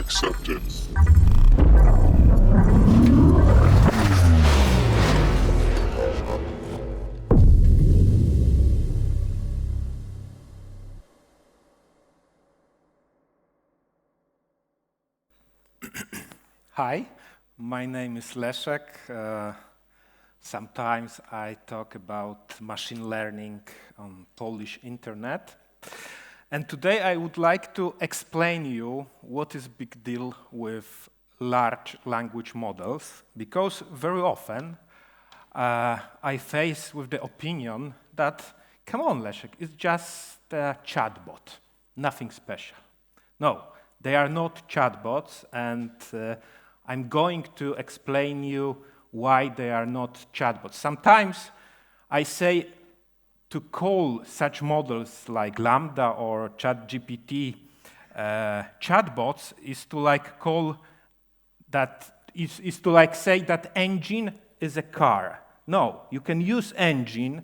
accepted. Hi, my name is Leszek. Sometimes I talk about machine learning on Polish internet. And today I would like to explain you what is big deal with large language models, because very often I face with the opinion that, come on, Leszek, it's just a chatbot, nothing special. No, they are not chatbots, and I'm going to explain you why they are not chatbots. Sometimes I say to call such models like Lambda or ChatGPT chatbots is to say that engine is a car. No, you can use engine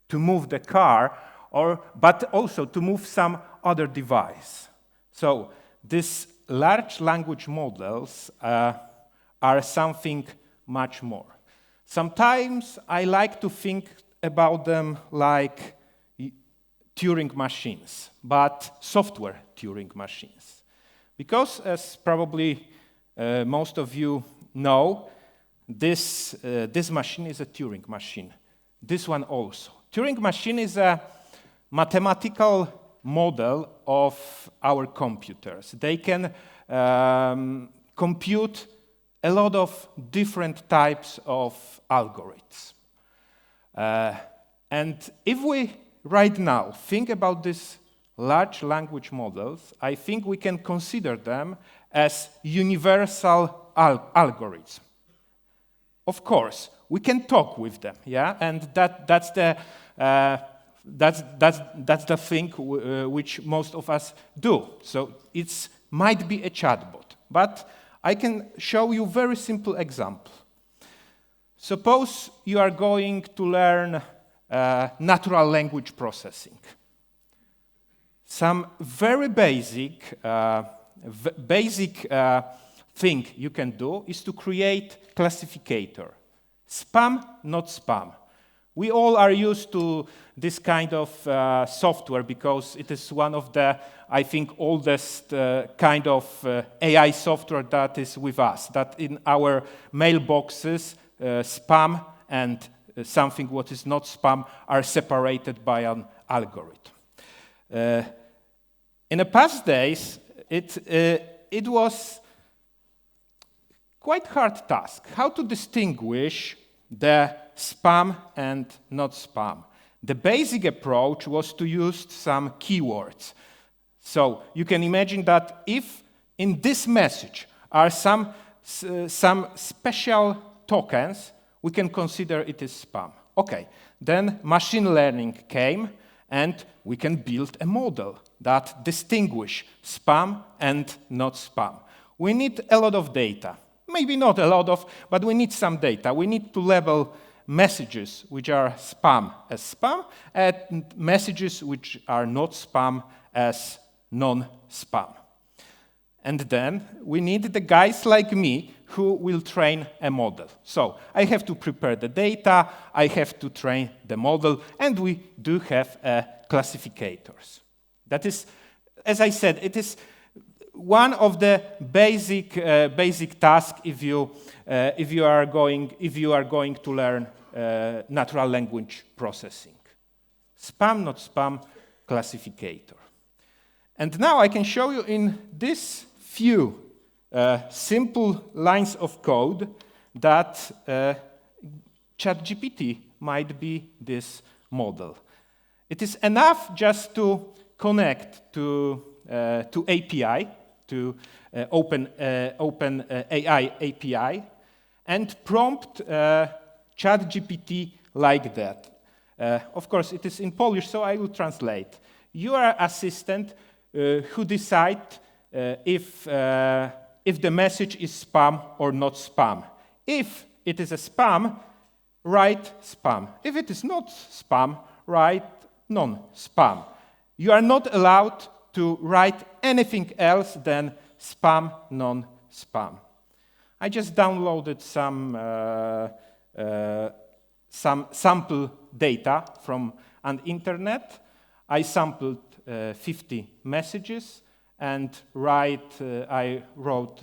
to move the car, but also to move some other device. So these large language models are something much more. Sometimes I like to think about them like Turing machines, but software Turing machines. Because, as probably most of you know, this machine is a Turing machine. This one also. Turing machine is a mathematical model of our computers. They can compute a lot of different types of algorithms. And if we right now think about these large language models, I think we can consider them as universal algorithms. Of course, we can talk with them, yeah, and that's the thing which most of us do. So it might be a chatbot, but I can show you a very simple example. Suppose you are going to learn natural language processing. Some very basic thing you can do is to create classificator. Spam, not spam. We all are used to this kind of software because it is one of the, I think, oldest kind of AI software that is with us, that in our mailboxes, spam and something what is not spam are separated by an algorithm. In the past days, it was quite hard task how to distinguish the spam and not spam. The basic approach was to use some keywords. So you can imagine that if in this message are some special tokens, we can consider it is spam. Okay, then machine learning came, and we can build a model that distinguish spam and not spam. We need a lot of data. Maybe not a lot of, but we need some data. We need to label messages which are spam as spam, and messages which are not spam as non-spam. And then we need the guys like me who will train a model. So I have to prepare the data, I have to train the model, and we do have classificators. That is, as I said, it is one of the basic tasks if you are going to learn natural language processing. Spam, not spam, classificator. And now I can show you in this few simple lines of code that ChatGPT might be this model. It is enough just to connect to API, to Open AI API, and prompt ChatGPT like that. Of course, it is in Polish, so I will translate. You are assistant who decide if the message is spam or not spam. If it is a spam, write spam. If it is not spam, write non-spam. You are not allowed to write anything else than spam, non-spam. I just downloaded some sample data from an internet. I sampled 50 messages and I wrote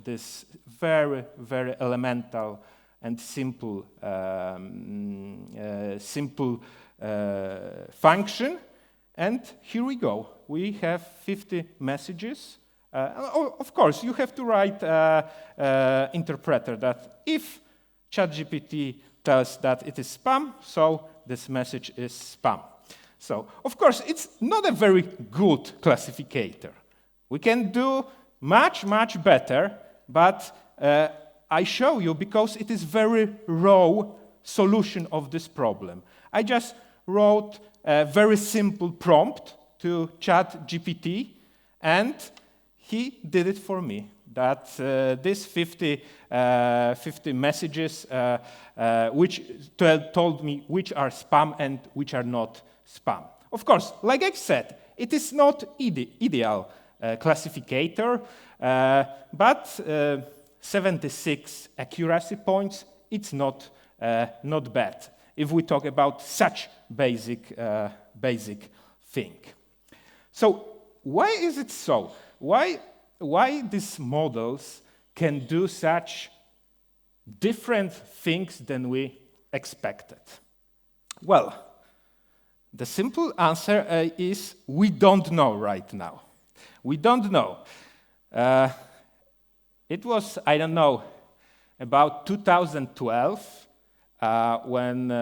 this very, very elemental and simple function. And here we go. We have 50 messages. Of course, you have to write an interpreter that if ChatGPT tells that it is spam, so this message is spam. So, of course, it's not a very good classificator. We can do much, much better, but I show you because it is very raw solution of this problem. I just wrote a very simple prompt to ChatGPT, and he did it for me. That these 50 messages which told me which are spam and which are not spam. Of course, like I said, it is not ideal classificator, but 76 accuracy points, it's not bad if we talk about such basic thing. So why is it so? Why these models can do such different things than we expected? Well, the simple answer is we don't know right now. We don't know. It was, I don't know, about 2012 when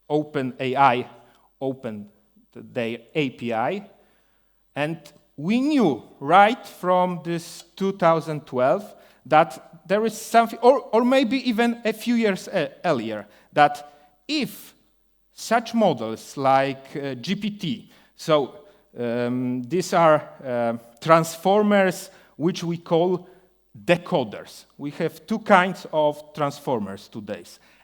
OpenAI opened their API, and we knew right from this 2012 that there is something, or maybe even a few years earlier, that if such models like GPT, so these are transformers which we call decoders. We have two kinds of transformers today,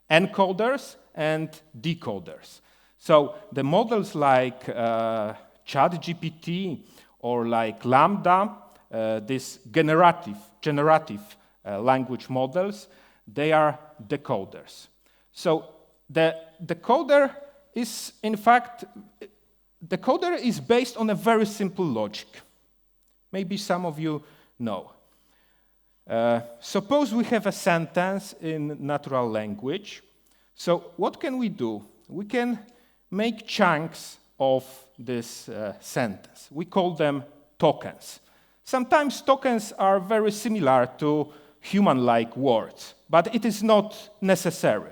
encoders and decoders. So the models like ChatGPT or like Lambda, these generative language models, they are decoders. So the decoder is, in fact, decoder is based on a very simple logic. Maybe some of you know. Suppose we have a sentence in natural language. So what can we do? We can make chunks of this sentence. We call them tokens. Sometimes tokens are very similar to human-like words, but it is not necessary.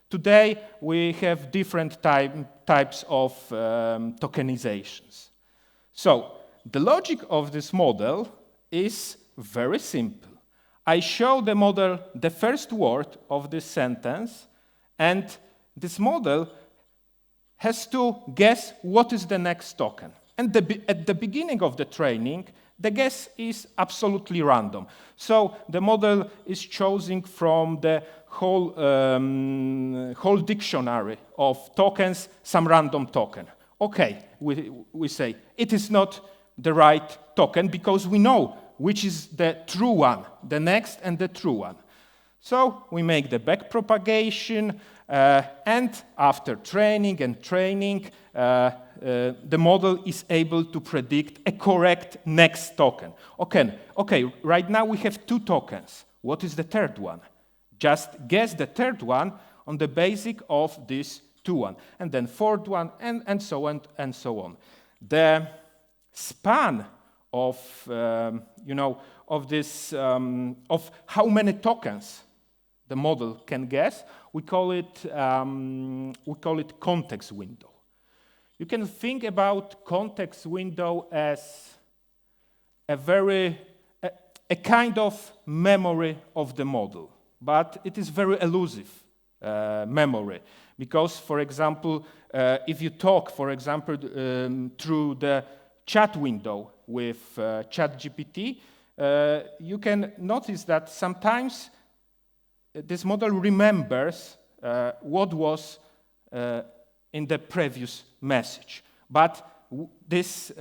Today, we have different types of tokenizations. So the logic of this model is very simple. I show the model the first word of this sentence, and this model has to guess what is the next token. And at the beginning of the training, the guess is absolutely random. So the model is choosing from the whole dictionary of tokens some random token. Okay, we say it is not the right token because we know which is the true one, the next and the true one. So we make the backpropagation, and after training, the model is able to predict a correct next token. Okay, right now we have two tokens. What is the third one? Just guess the third one on the basis of this two one, and then fourth one, and so on and so on. The span of of how many tokens the model can guess, we call it context window. You can think about context window as a kind of memory of the model, but it is very elusive memory because, for example, if you talk, for example, through the chat window with ChatGPT, you can notice that sometimes this model remembers what was in the previous message. But this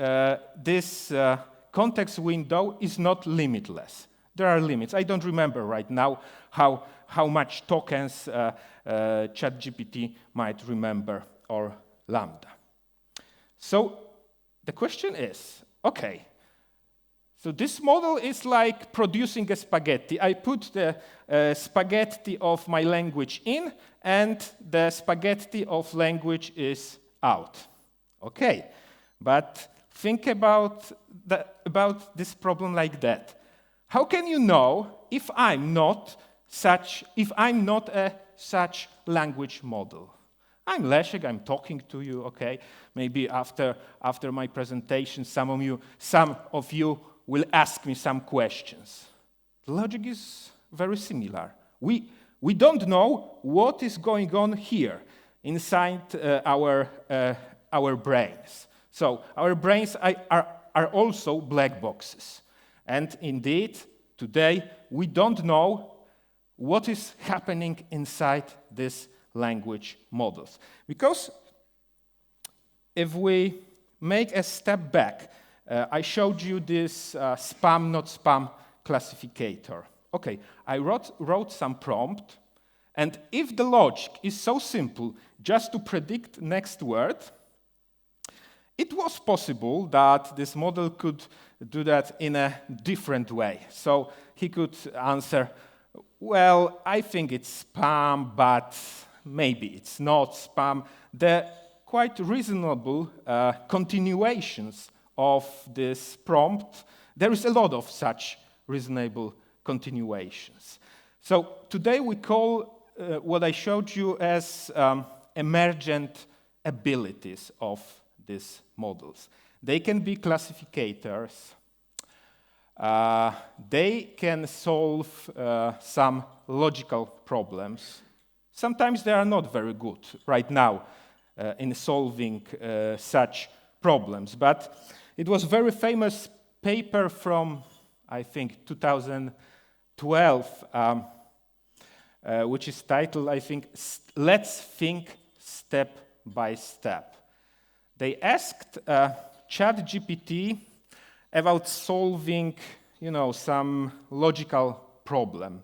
context window is not limitless. There are limits. I don't remember right now how much tokens ChatGPT might remember, or Lambda. So the question is, okay, so this model is like producing a spaghetti. I put the spaghetti of my language in, and the spaghetti of language is out. Okay, but think about this problem like that. How can you know if I'm not a such language model? I'm Leszek, I'm talking to you, okay? Maybe after my presentation, some of you will ask me some questions. The logic is very similar. We don't know what is going on here inside our brains. So our brains are also black boxes. And indeed, today, we don't know what is happening inside these language models. Because if we make a step back, I showed you this spam, not spam classificator. Okay, I wrote some prompt, and if the logic is so simple, just to predict next word, it was possible that this model could do that in a different way. So he could answer, well, I think it's spam, but maybe it's not spam. The quite reasonable continuations of this prompt, there is a lot of such reasonable continuations. So today we call what I showed you as emergent abilities of these models. They can be classificators. They can solve some logical problems. Sometimes they are not very good right now in solving such problems. But it was a very famous paper from, I think, 2012, which is titled, I think, Let's Think Step by Step. They asked ChatGPT about solving, some logical problem.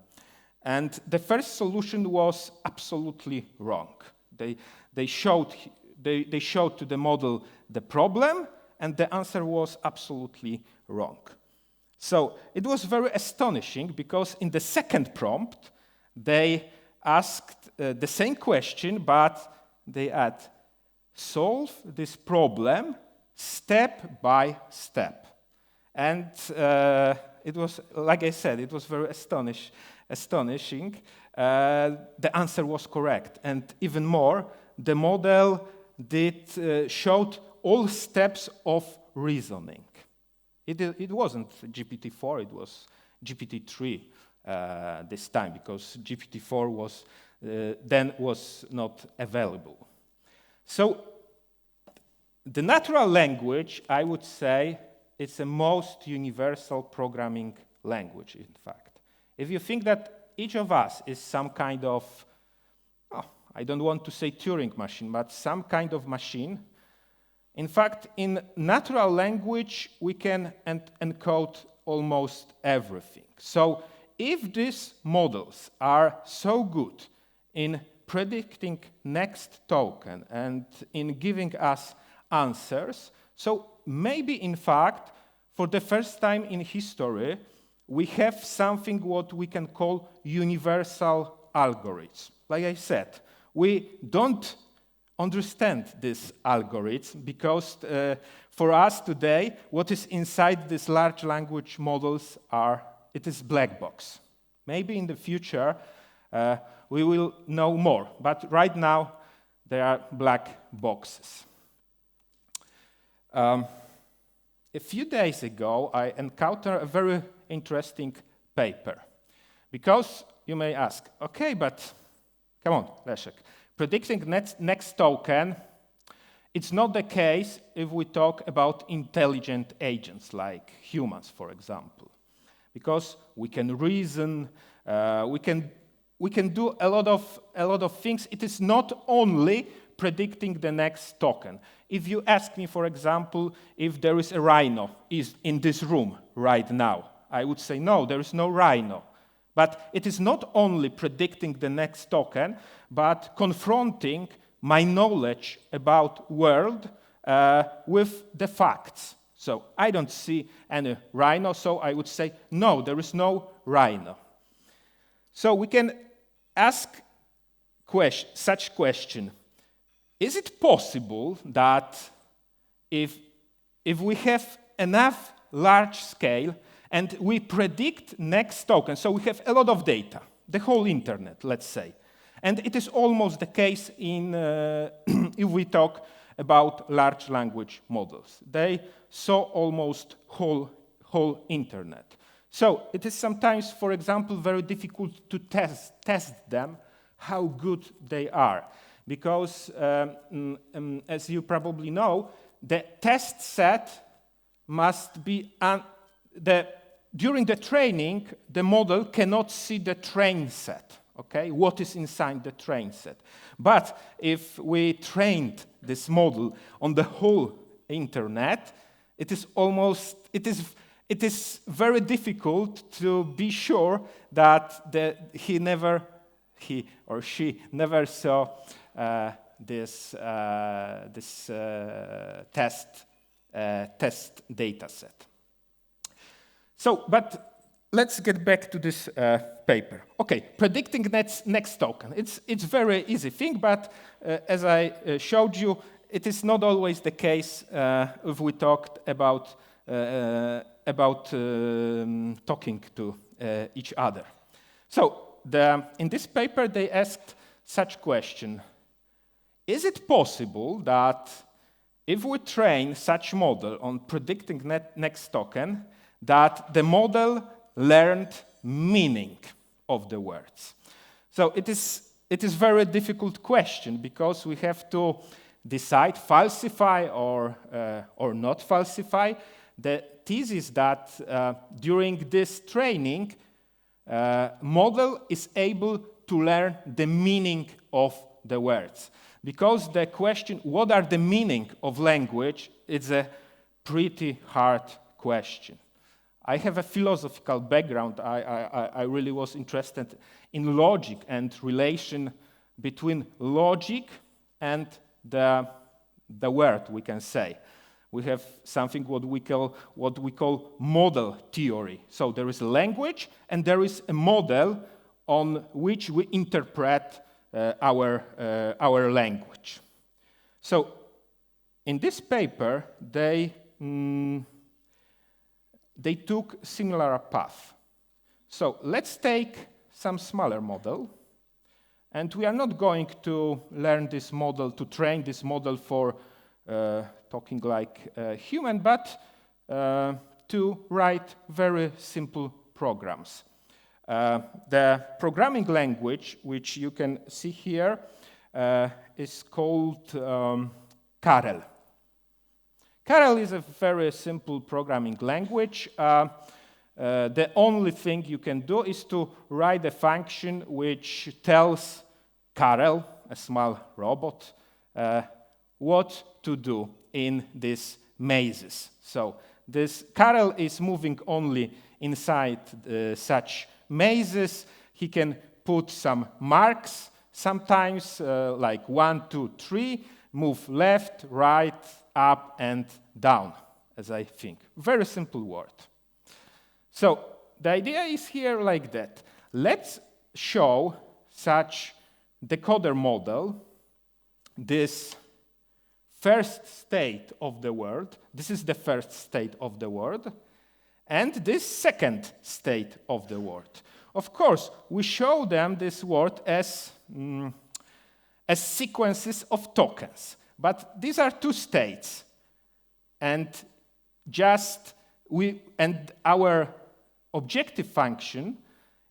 And the first solution was absolutely wrong. They showed to the model the problem, and the answer was absolutely wrong. So it was very astonishing, because in the second prompt, they asked the same question, but they add, solve this problem step by step. And it was, like I said, it was very astonishing. The answer was correct. And even more, the model showed all steps of reasoning. It wasn't GPT-4, it was GPT-3 this time, because GPT-4 was not available. So the natural language, I would say, is the most universal programming language, in fact. If you think that each of us is some kind of, I don't want to say Turing machine, but some kind of machine, in fact, in natural language, we can encode almost everything. So if these models are so good in predicting next token and in giving us answers, so maybe, in fact, for the first time in history, we have something what we can call universal algorithms. Like I said, we don't understand this algorithm because for us today, what is inside these large language models it is black box. Maybe in the future, we will know more, but right now, they are black boxes. A few days ago, I encountered a very interesting paper. Because you may ask, okay, but come on, Leszek, predicting next token, it's not the case if we talk about intelligent agents like humans, for example. Because we can reason, we can do a lot of things. It is not only predicting the next token. If you ask me, for example, if there is a rhino in this room right now, I would say no, there is no rhino. But it is not only predicting the next token, but confronting my knowledge about world with the facts. So I don't see any rhino, so I would say, no, there is no rhino. So we can ask such question. Is it possible that if we have enough large scale and we predict next token, so we have a lot of data, the whole internet, let's say, and it is almost the case in if we talk about large language models. They saw almost whole internet. So it is sometimes, for example, very difficult to test them, how good they are. Because, as you probably know, the test set must be, during the training, the model cannot see the train set, okay? What is inside the train set. But if we trained this model on the whole internet, it is very difficult to be sure that he or she never saw this test data set. So, but let's get back to this paper. Okay, predicting next token. It's very easy thing, but as I showed you, it is not always the case if we talked about talking to each other. So in this paper, they asked such question. Is it possible that if we train such model on predicting next token, that the model learned meaning of the words? So it is very difficult question because we have to decide falsify or not falsify. The thesis that during this training, model is able to learn the meaning of the words. Because the question, what are the meaning of language, is a pretty hard question. I have a philosophical background. I really was interested in logic and relation between logic and the word, we can say. We have something what we call model theory. So there is a language and there is a model on which we interpret our language. So in this paper, they took similar path. So let's take some smaller model, and we are not going to learn this model, to train this model for talking like a human, but to write very simple programs. The programming language, which you can see here, is called Karel. Karel is a very simple programming language. The only thing you can do is to write a function which tells Karel, a small robot, what to do in these mazes. So this Karel is moving only inside such mazes. He can put some marks, sometimes like 1, 2, 3, move left, right, up, and down, as I think. Very simple word. So the idea is here like that. Let's show such decoder model, this first state of the word. This is the first state of the word. And this second state of the word. Of course, we show them this word as sequences of tokens. But these are two states. And our objective function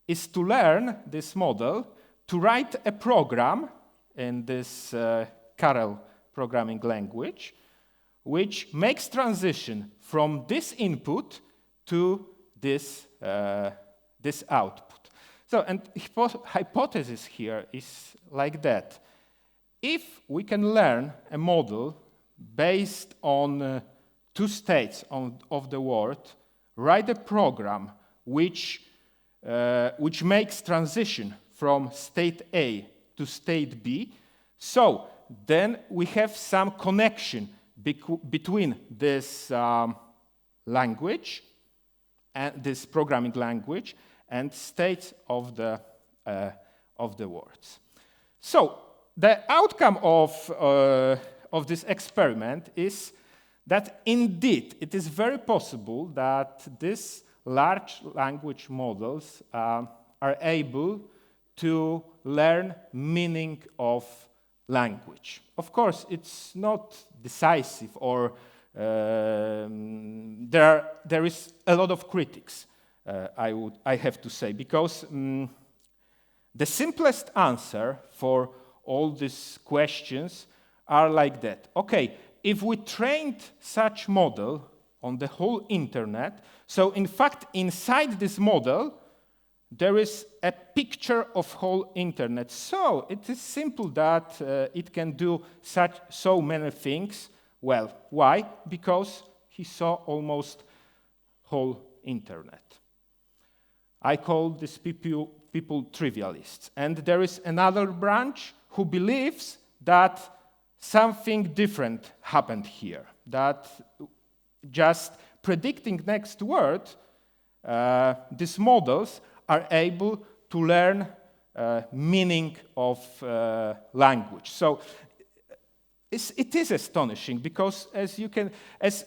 is to learn this model, to write a program in this Karel programming language, which makes transition from this input to this output. So, and hypothesis here is like that. if we can learn a model based on two states of the word, write a program which makes transition from state A to state B, so then we have some connection between this language and this programming language and states of the words. So the outcome of this experiment is that indeed it is very possible that these large language models are able to learn meaning of language. Of course, it's not decisive, or there is a lot of critics, I have to say, because the simplest answer for all these questions are like that. Okay, if we trained such model on the whole internet, so in fact inside this model there is a picture of whole internet. So it is simple that it can do so many things. Well, why? Because he saw almost whole internet. I call these people trivialists. And there is another branch who believes that something different happened here, that just predicting next word, these models are able to learn meaning of language. So it is astonishing because as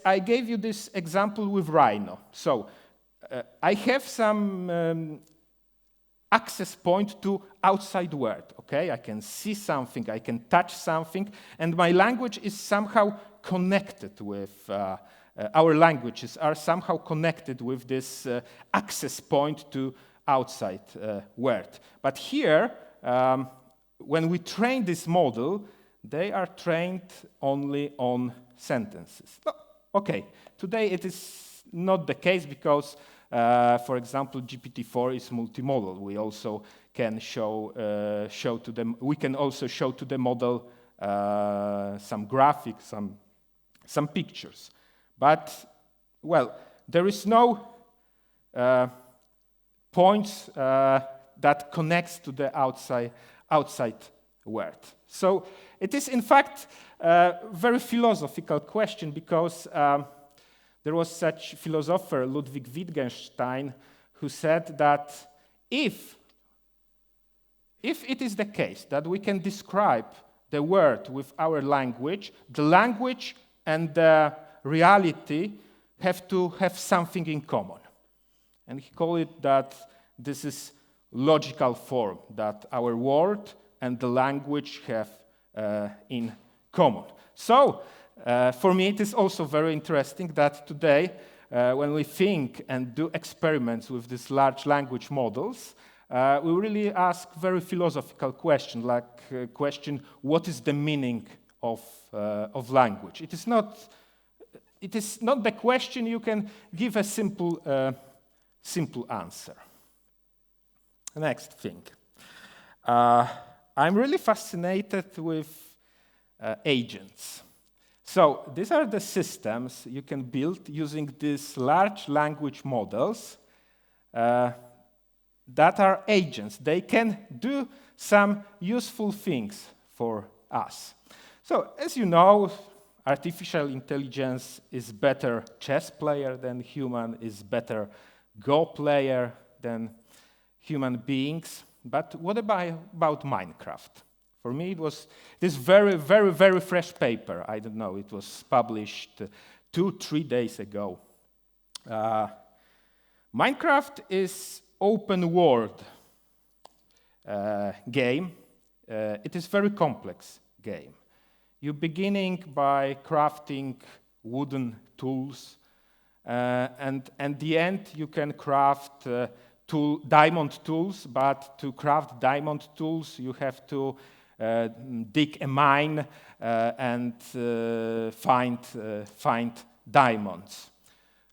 I gave you this example with Rhino. So I have some access point to outside world, okay? I can see something, I can touch something, and my language is somehow connected with, our languages are somehow connected with this access point to outside world. But here, when we train this model, they are trained only on sentences. Okay, today it is not the case because, for example, GPT-4 is multimodal. We also can show to them. We can also show to the model some graphics, some pictures. But well, there is no points that connects to the outside world. So it is in fact a very philosophical question because there was such philosopher Ludwig Wittgenstein who said that if it is the case that we can describe the world with our language, the language and the reality have to have something in common. And he called it that this is logical form that our world and the language have in common. So, for me, it is also very interesting that today, when we think and do experiments with these large language models, we really ask very philosophical questions, like question, what is the meaning of language? It is not the question you can give a simple answer. Next thing. I'm really fascinated with agents. So these are the systems you can build using these large language models that are agents. They can do some useful things for us. So as you know, artificial intelligence is better chess player than human, is better Go player than human beings. But what about Minecraft? For me, this very, very, very fresh paper. I don't know, it was published 2-3 days ago. Minecraft is open world game. It is very complex game. You're beginning by crafting wooden tools, and at the end you can craft diamond tools, but to craft diamond tools you have to dig a mine and find diamonds.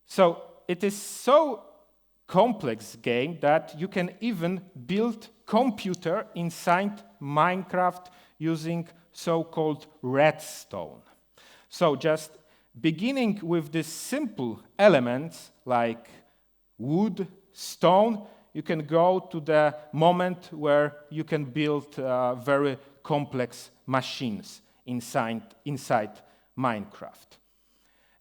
So it is so complex game that you can even build computer inside Minecraft using so-called redstone. So just beginning with these simple elements like wood, stone, you can go to the moment where you can build very complex machines inside Minecraft.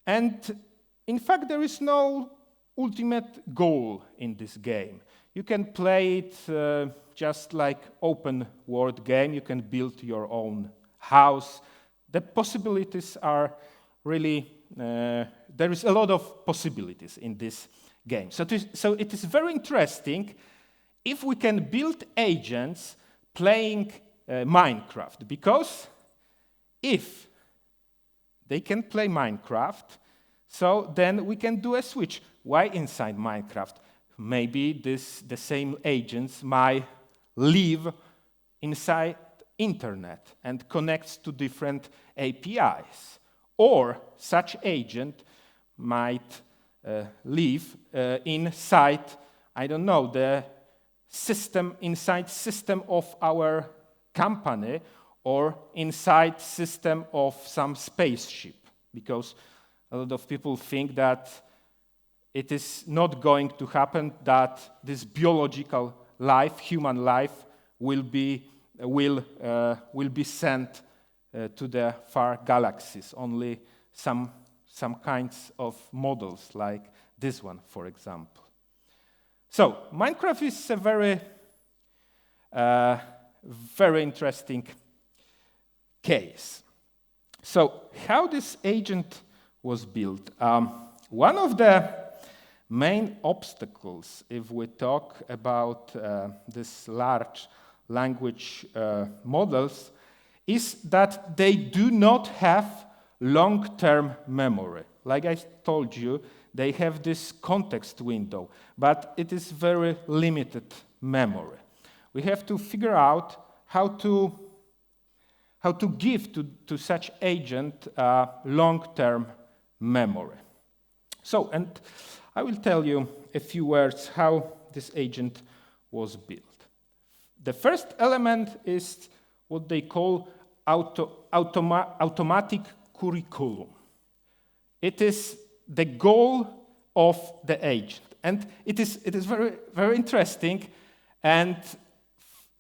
And in fact, there is no ultimate goal in this game. You can play it just like open world game. You can build your own house. The possibilities are really, there is a lot of possibilities in this game. So it is very interesting if we can build agents playing Minecraft, because if they can play Minecraft, so then we can do a switch. Why inside Minecraft? Maybe the same agents might live inside internet and connects to different APIs. Or such agent might live inside, I don't know, the inside system of our company, or inside system of some spaceship, because a lot of people think that it is not going to happen, that this biological life, human life, will be sent to the far galaxies. Only some kinds of models like this one, for example. So Minecraft is a very interesting case. So how this agent was built? One of the main obstacles, if we talk about this large language models, is that they do not have long-term memory. Like I told you, they have this context window, but it is very limited memory. We have to figure out how to give to such agent long-term memory. So, and I will tell you a few words how this agent was built. The first element is what they call automatic curriculum. It is the goal of the agent, and it is very, very interesting and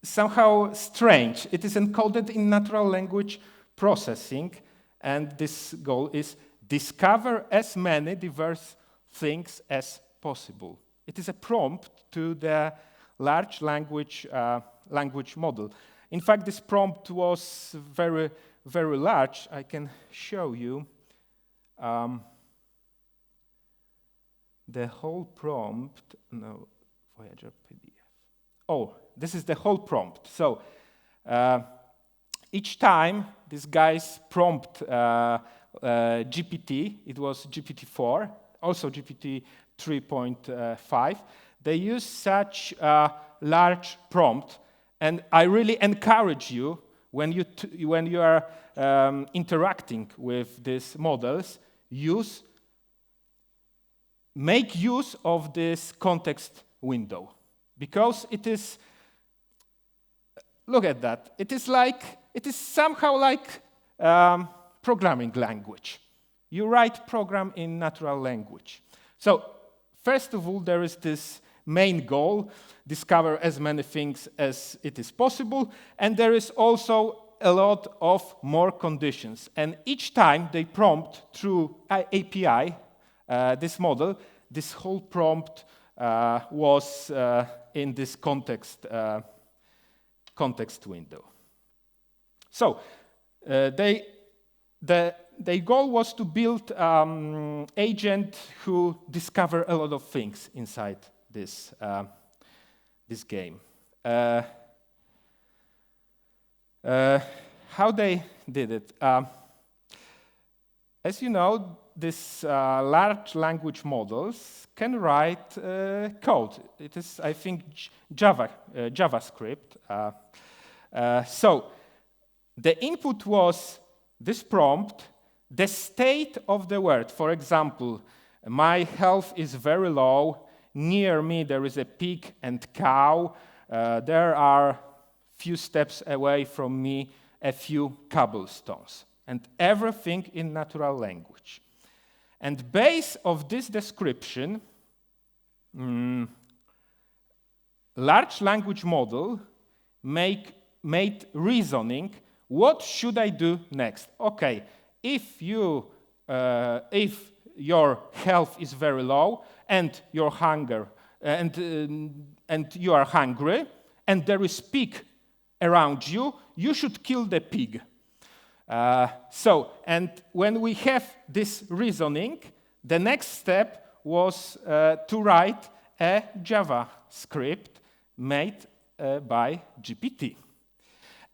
somehow strange. It is encoded in natural language processing, and this goal is discover as many diverse things as possible. It is a prompt to the large language model. In fact, this prompt was very, very large. I can show you the whole prompt. No, Voyager PDF. Oh, this is the whole prompt. So each time this guy's prompt GPT, it was GPT-4, also GPT 3.5, they use such a large prompt, and I really encourage you when you are interacting with these models, make use of this context window, because it is, look at that, it is somehow like programming language. You write program in natural language. So first of all, there is this main goal, discover as many things as it is possible, and there is also a lot of more conditions. And each time they prompt through API, this model, this whole prompt was in this context window. So their goal was to build agent who discover a lot of things inside this game. How they did it? As you know, these large language models can write code. It is, I think, JavaScript. So the input was this prompt, the state of the word. For example, my health is very low. Near me there is a pig and cow. There are few steps away from me a few cobblestones, and everything in natural language. And based of this description, large language model made reasoning, what should I do next? Okay, if your health is very low and your hunger and you are hungry and there is pig around you, you should kill the pig. And when we have this reasoning, the next step was to write a JavaScript made by GPT.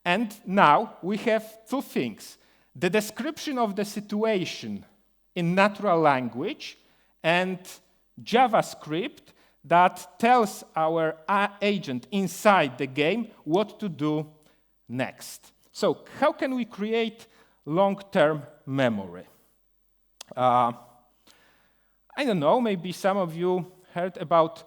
And now we have two things: the description of the situation in natural language and JavaScript that tells our agent inside the game what to do next. So how can we create long-term memory? I don't know, maybe some of you heard about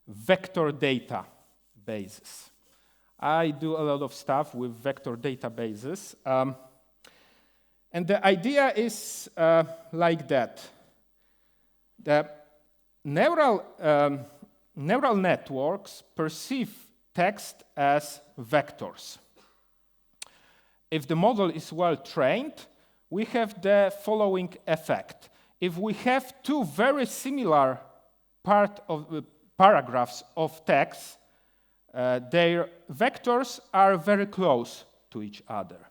vector databases. I do a lot of stuff with vector databases. And the idea is like that. The neural networks perceive text as vectors. If the model is well trained, we have the following effect. If we have two very similar paragraphs of text, their vectors are very close to each other.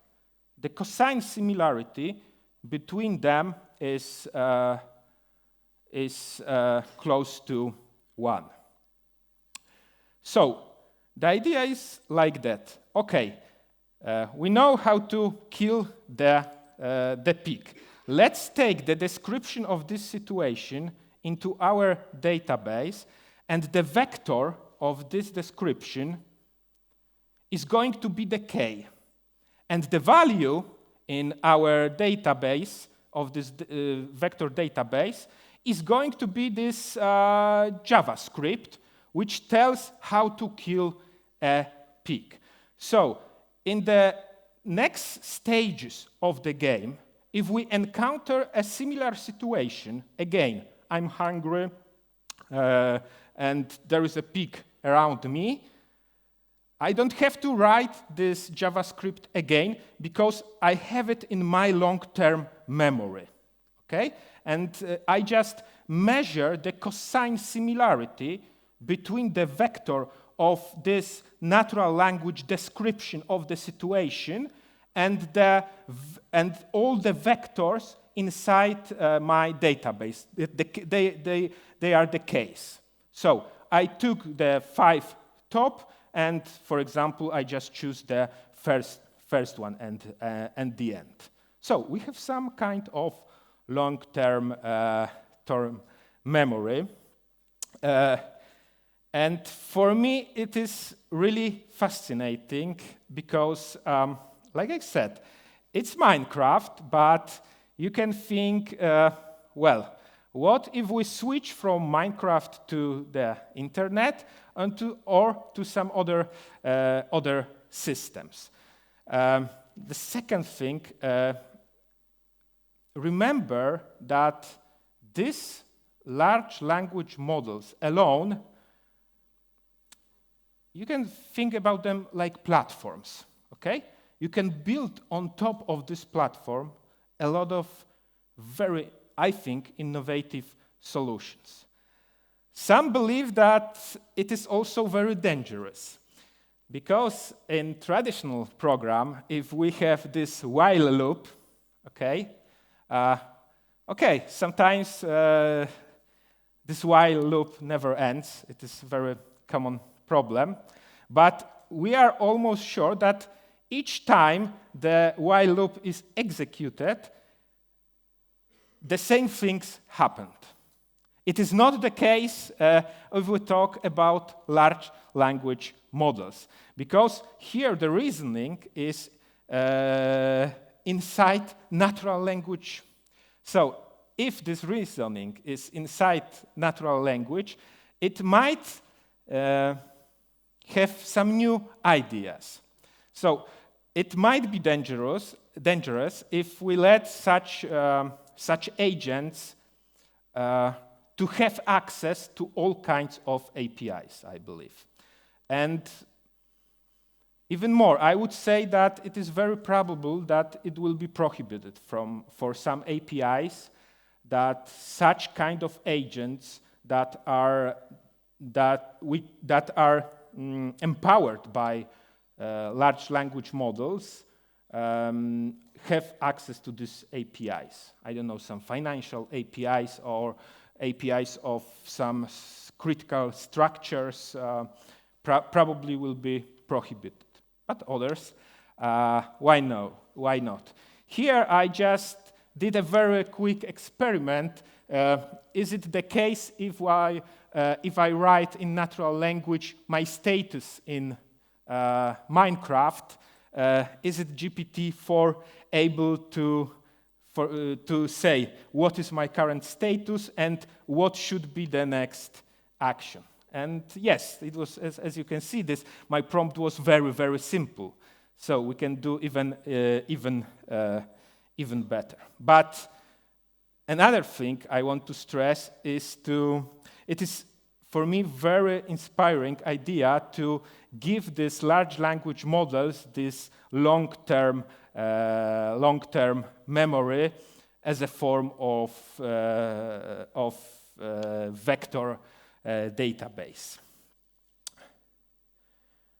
The cosine similarity between them is close to 1. So the idea is like that. Okay, we know how to kill the pig. Let's take the description of this situation into our database, and the vector of this description is going to be the k. And the value in our database of this vector database is going to be this JavaScript, which tells how to kill a pig. So in the next stages of the game, if we encounter a similar situation, again, I'm hungry and there is a pig around me, I don't have to write this JavaScript again because I have it in my long-term memory, okay? And I just measure the cosine similarity between the vector of this natural language description of the situation and all the vectors inside my database. They are the case. So I took the 5 top, and for example, I just choose the first one and the end. So we have some kind of long-term term memory. And for me, it is really fascinating because, like I said, it's Minecraft, but you can think, well, what if we switch from Minecraft to the internet or to some other systems? The second thing, remember that these large language models alone, you can think about them like platforms, okay? You can build on top of this platform a lot of very, I think, innovative solutions. Some believe that it is also very dangerous because in traditional program, if we have this while loop, okay, sometimes this while loop never ends. It is a very common problem, but we are almost sure that each time the while loop is executed, the same things happened. It is not the case if we talk about large language models, because here the reasoning is inside natural language. So if this reasoning is inside natural language, it might have some new ideas. So it might be dangerous if we let such agents to have access to all kinds of APIs, I believe. And even more, I would say that it is very probable that it will be prohibited for some APIs, that such kind of agents that are empowered by large language models have access to these APIs. I don't know, some financial APIs or APIs of some critical structures probably will be prohibited. But others, why not? Here I just did a very quick experiment. Is it the case if I write in natural language my status in Minecraft? Is it GPT-4 able to say what is my current status and what should be the next action? And yes, it was, as you can see, my prompt was very, very simple. So we can do even better. But another thing I want to stress is it is for me very inspiring idea to give these large language models this long-term memory as a form of vector database.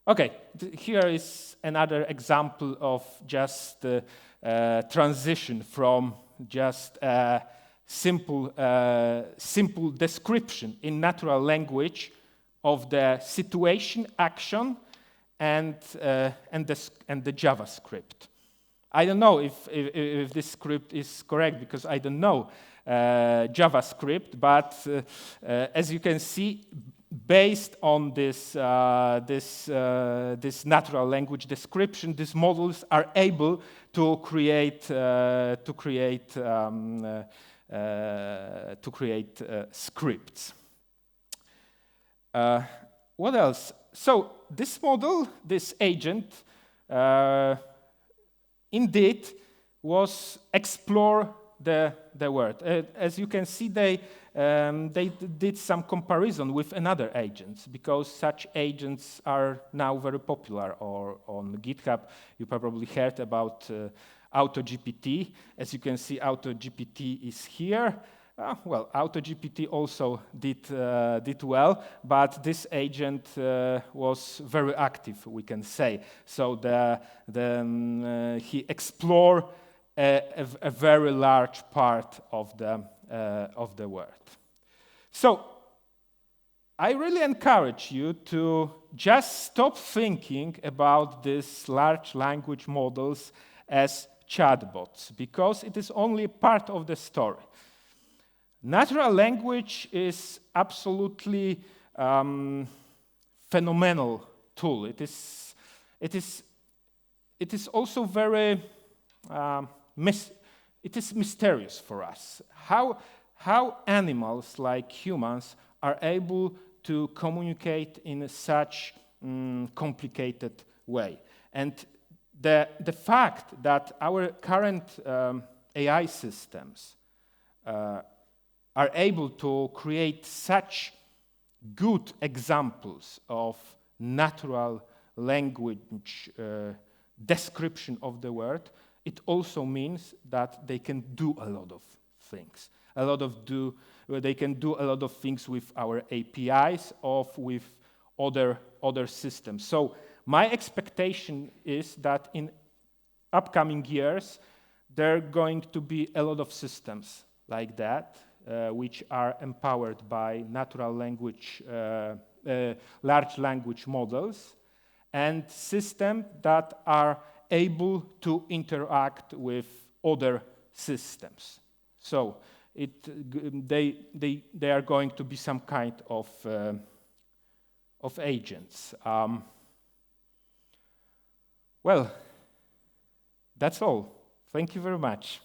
Okay, here is another example of just transition from just simple description in natural language of the situation, action, and the JavaScript. I don't know if this script is correct because I don't know JavaScript, but as you can see, based on this natural language description, these models are able to create scripts. What else? So this model, this agent, indeed was explore the world. As you can see, they did some comparison with another agents because such agents are now very popular. Or on GitHub, you probably heard about AutoGPT. As you can see, AutoGPT is here. Well, AutoGPT also did well, but this agent was very active, we can say. So he explored a very large part of the world. So I really encourage you to just stop thinking about these large language models as chatbots, because it is only part of the story. Natural language is absolutely phenomenal tool. It is also very it is mysterious for us. How animals like humans are able to communicate in such complicated way. And the fact that our current AI systems are able to create such good examples of natural language description of the world, it also means that they can do a lot of things. They can do a lot of things with our APIs or with other systems. So my expectation is that in upcoming years, there are going to be a lot of systems like that, which are empowered by natural language, large language models, and systems that are able to interact with other systems. So they are going to be some kind of agents. Well, that's all. Thank you very much.